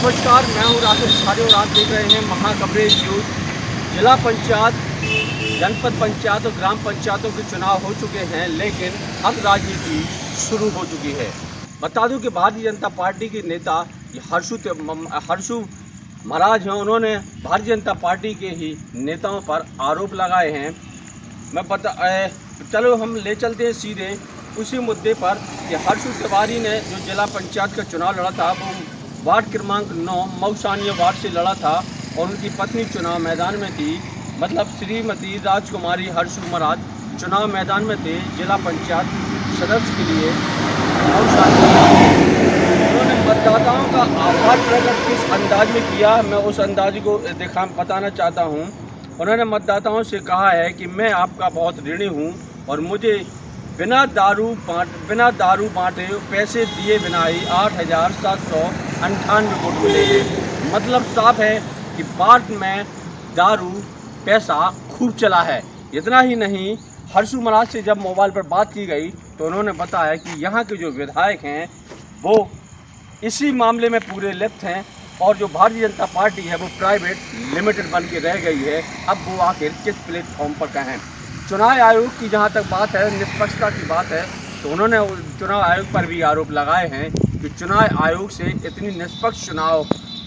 नमस्कार, मैं हूँ राकेश खारे और आप देख रहे हैं महाकवरेज न्यूज़। जिला पंचायत, जनपद पंचायत और ग्राम पंचायतों के चुनाव हो चुके हैं, लेकिन अब राजनीति शुरू हो चुकी है। बता दूं कि भारतीय जनता पार्टी के नेता हर्षू महाराज हैं। उन्होंने भारतीय जनता पार्टी के ही नेताओं पर आरोप लगाए हैं। चलो हम ले चलते हैं सीधे उसी मुद्दे पर कि हर्षू तिवारी ने जो जिला पंचायत का चुनाव लड़ा था वो वार्ड क्रमांक 9 मऊसानिया वार्ड से लड़ा था और उनकी पत्नी चुनाव मैदान में थी। मतलब श्रीमती राजकुमारी हर्षू महाराज चुनाव मैदान में थे जिला पंचायत सदस्य के लिए मऊसानिया। उन्होंने मतदाताओं का आभार प्रकट किस अंदाज में किया, मैं उस अंदाज को बताना चाहता हूँ। उन्होंने मतदाताओं से कहा है कि मैं आपका बहुत ऋणी हूँ और मुझे बिना दारू बांटे पैसे दिए बिना ही 8,798 वोट मिले हैं। मतलब साफ है कि वार्ड में दारू पैसा खूब चला है। इतना ही नहीं, हर्षू महाराज से जब मोबाइल पर बात की गई तो उन्होंने बताया कि यहाँ के जो विधायक हैं वो इसी मामले में पूरे लिप्त हैं और जो भारतीय जनता पार्टी है वो प्राइवेट लिमिटेड बन के रह गई है। अब वो आखिर किस प्लेटफॉर्म पर कहें। चुनाव आयोग की जहां तक बात है, निष्पक्षता की बात है, तो उन्होंने चुनाव आयोग पर भी आरोप लगाए हैं कि चुनाव आयोग से इतनी निष्पक्ष चुनाव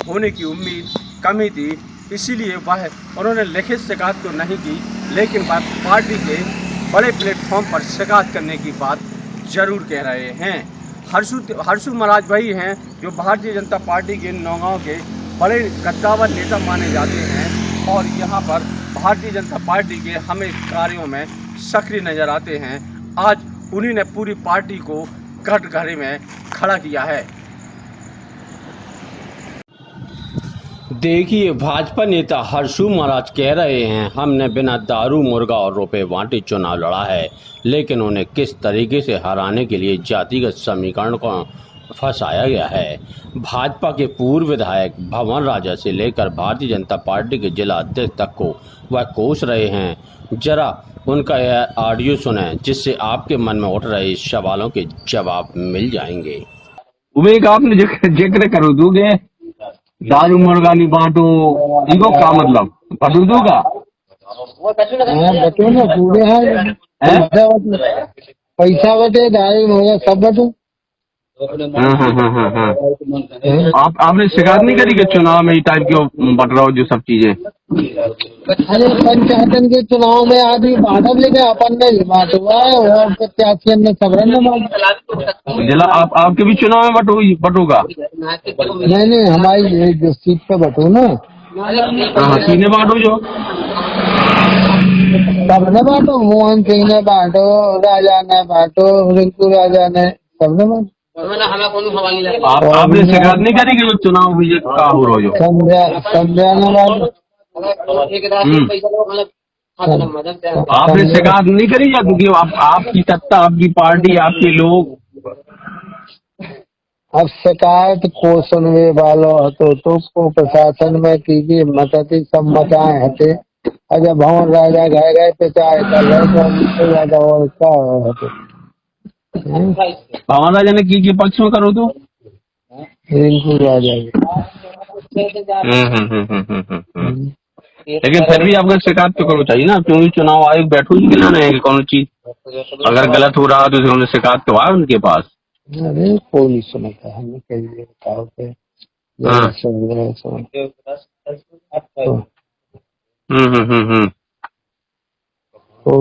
होने की उम्मीद कम ही थी। इसीलिए उन्होंने लिखित शिकायत तो नहीं की, लेकिन पार्टी के बड़े प्लेटफॉर्म पर शिकायत करने की बात जरूर कह रहे हैं। हर्षू महाराज वही हैं जो भारतीय जनता पार्टी के नौगांव के बड़े कद्दावर नेता माने जाते हैं और यहाँ पर भारतीय जनता पार्टी के हमें कार्यों में सक्रिय नजर आते हैं। आज उन्हीं ने पूरी पार्टी को कटघरे में खड़ा किया है। देखिए, भाजपा नेता हर्षू महाराज कह रहे हैं हमने बिना दारू मुर्गा और रुपए बांटे चुनाव लड़ा है, लेकिन उन्हें किस तरीके से हराने के लिए जातिगत समीकरण को फंसाया गया है। भाजपा के पूर्व विधायक भवन राजा से लेकर भारतीय जनता पार्टी के जिला अध्यक्ष तक को वह कोस रहे हैं। जरा उनका यह ऑडियो सुने, जिससे आपके मन में उठ रहे सवालों के जवाब मिल जाएंगे। उमेद आपने जिक्र करो दोगे दारू मुर्गा नहीं बांटो, इनको क्या मतलब बटू दूंगा बटो ना पूरे हैं पैसा बटे दारू मुर्गा सब बटो। आपने शिकायत नहीं करी कि चुनाव में टाइप के बट रहा हो जो सब चीजें। अरे पंचायतन के चुनाव में आदमी बांटब लेके अपन ने बांट हुआ है और प्रत्याशी ने खबर न जिला आपके भी चुनाव में बटूगा। नहीं हमारी जो सीट पे बटू ना सीने बांटो जो सबने बांटो, मोहन सिंह ने बांटो, राजा ने बांटो, रिंकू राजा ने, सबने बांटो। आपने शिकायत नहीं करी कि चुनाव विजय का हो रहा जो संध्या ने बांटो। आपने शिकायत नहीं करी या क्योंकि आपकी सत्ता, आपकी पार्टी, आपके लोग। अब शिकायत को सुनवे वालों तो को प्रशासन में की मदद सब मचाए हटे। अगर भवन राजा गए पे चाहे कर और क्या भवन राजा ने की पक्ष में करो तो रिंकू राजा। लेकिन फिर भी आपको शिकायत तो करो चाहिए ना, क्योंकि चुनाव आयोग बैठो ही गिला नहीं है कौन चीज अगर गलत हो रहा तो उन्होंने शिकायत तो आए उनके पास। अरे कोई नहीं सुनता, हमें कहिए बताओ पे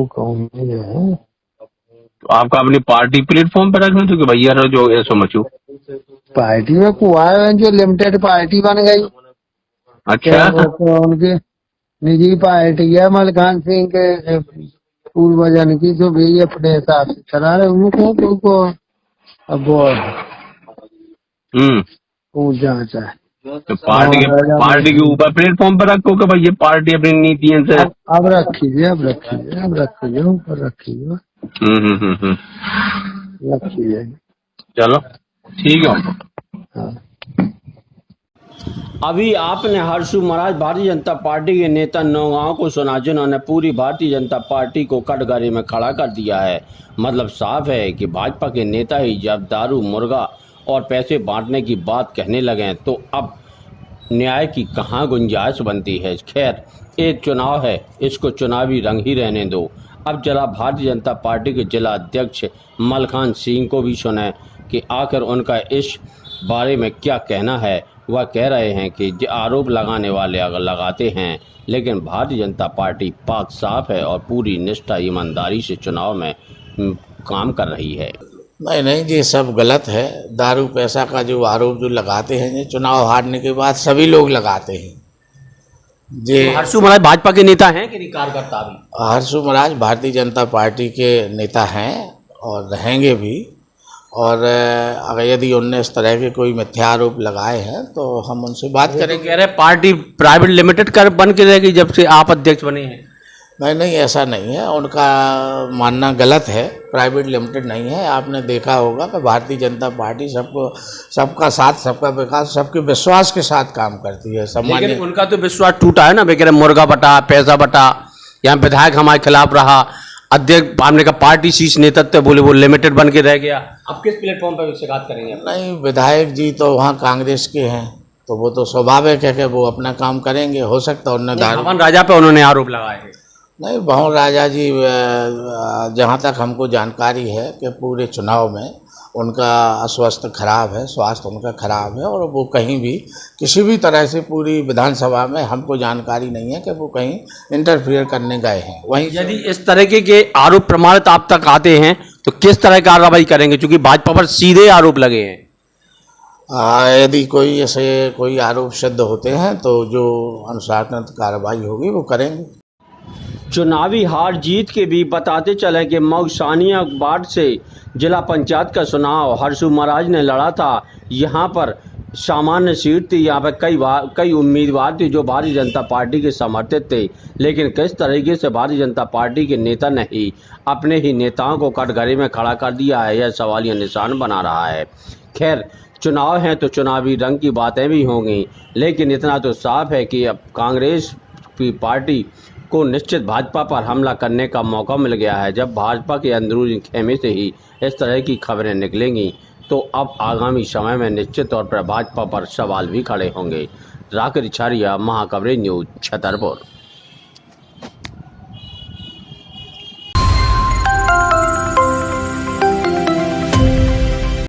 कौन है तो आपका अपनी पार्टी प्लेटफॉर्म पे रखना तो कि भैया जो ऐसा मचू पार्टी में कुआ जो लिमिटेड पार्टी बन गई। अच्छा, उनके निजी पार्टी है मलकान सिंह के पूर्वजन की, जो भी अपने हिसाब से चला रहे उनको अब वो जांच है तो पार्टी के ऊपर प्लेटफॉर्म पर रखो कि भाई ये पार्टी अपनी नीतियों से अब रखिए ऊपर रखिए रखिए। चलो ठीक है। हाँ। अभी आपने हर्षू महाराज भारतीय जनता पार्टी के नेता नौगांव को सुना, जिन्होंने पूरी भारतीय जनता पार्टी को कटघरे में खड़ा कर दिया है। मतलब साफ है कि भाजपा के नेता ही जब दारू मुर्गा और पैसे बांटने की बात कहने लगे तो अब न्याय की कहाँ गुंजाइश बनती है। खैर, एक चुनाव है, इसको चुनावी रंग ही रहने दो। अब जरा भारतीय जनता पार्टी के जिला अध्यक्ष मलखान सिंह को भी सुने कि आखिर उनका इस बारे में क्या कहना है। वह कह रहे हैं कि आरोप लगाने वाले अगर लगाते हैं, लेकिन भारतीय जनता पार्टी पाक साफ है और पूरी निष्ठा ईमानदारी से चुनाव में काम कर रही है। नहीं, ये सब गलत है। दारू पैसा का जो आरोप जो लगाते हैं, ये चुनाव हारने के बाद सभी लोग लगाते हैं। ये हर्षू महाराज भाजपा के नेता हैं कि नहीं, कार्यकर्ता भी? हर्षू महाराज भारतीय जनता पार्टी के नेता हैं और रहेंगे भी। और अगर यदि उनने इस तरह के कोई मिथ्या आरोप लगाए हैं तो हम उनसे बात करेंगे। कह रहे पार्टी प्राइवेट लिमिटेड कर बन के रहेगी जब से आप अध्यक्ष बने हैं। नहीं, ऐसा नहीं है। उनका मानना गलत है। प्राइवेट लिमिटेड नहीं है। आपने देखा होगा कि भारतीय जनता पार्टी सबका साथ, सबका विकास, सबके विश्वास के साथ काम करती है। सम्मान्य, लेकिन उनका तो विश्वास टूटा है ना। वे कह रहे मुर्गा बटा, पैसा बटा, यहाँ विधायक हमारे खिलाफ रहा, अध्यक्ष हमने का पार्टी शीर्ष नेतृत्व बोले वो लिमिटेड बन के रह गया। अब किस प्लेटफॉर्म पर शिकायत करेंगे? नहीं, विधायक जी तो वहाँ कांग्रेस के हैं, तो वो तो स्वाभाविक है कि वो अपना काम करेंगे। हो सकता है उन्होंने भवन राजा पे उन्होंने आरोप लगाए हैं। नहीं, भवन राजा जी, जहाँ तक हमको जानकारी है कि पूरे चुनाव में उनका अस्वस्थ खराब है, स्वास्थ्य उनका खराब है और वो कहीं भी किसी भी तरह से पूरी विधानसभा में हमको जानकारी नहीं है कि वो कहीं इंटरफियर करने गए हैं। वहीं यदि इस तरह के आरोप प्रमाणित आप तक आते हैं तो किस तरह कार्रवाई करेंगे, क्योंकि भाजपा पर सीधे आरोप लगे हैं? यदि कोई ऐसे कोई आरोप सिद्ध होते हैं तो जो अनुशासनात्मक कार्रवाई होगी वो करेंगे। चुनावी हार जीत के भी बताते चले कि मऊसानिया वार्ड से जिला पंचायत का चुनाव हर्षू महाराज ने लड़ा था। यहाँ पर सामान्य सीट थी, यहाँ पर कई उम्मीदवार थे जो भारतीय जनता पार्टी के समर्थित थे, लेकिन किस तरीके से भारतीय जनता पार्टी के नेता ने ही अपने ही नेताओं को कटघरे में खड़ा कर दिया है, यह सवालिया निशान बना रहा है। खैर, चुनाव हैं तो चुनावी रंग की बातें भी होंगी, लेकिन इतना तो साफ है कि अब कांग्रेस की पार्टी को निश्चित भाजपा पर हमला करने का मौका मिल गया है। जब भाजपा के अंदरूनी खेमे से ही इस तरह की खबरें निकलेंगी तो अब आगामी समय में निश्चित तौर पर भाजपा पर सवाल भी खड़े होंगे। राकेश रिछारिया, महाकवरेज न्यूज, छतरपुर।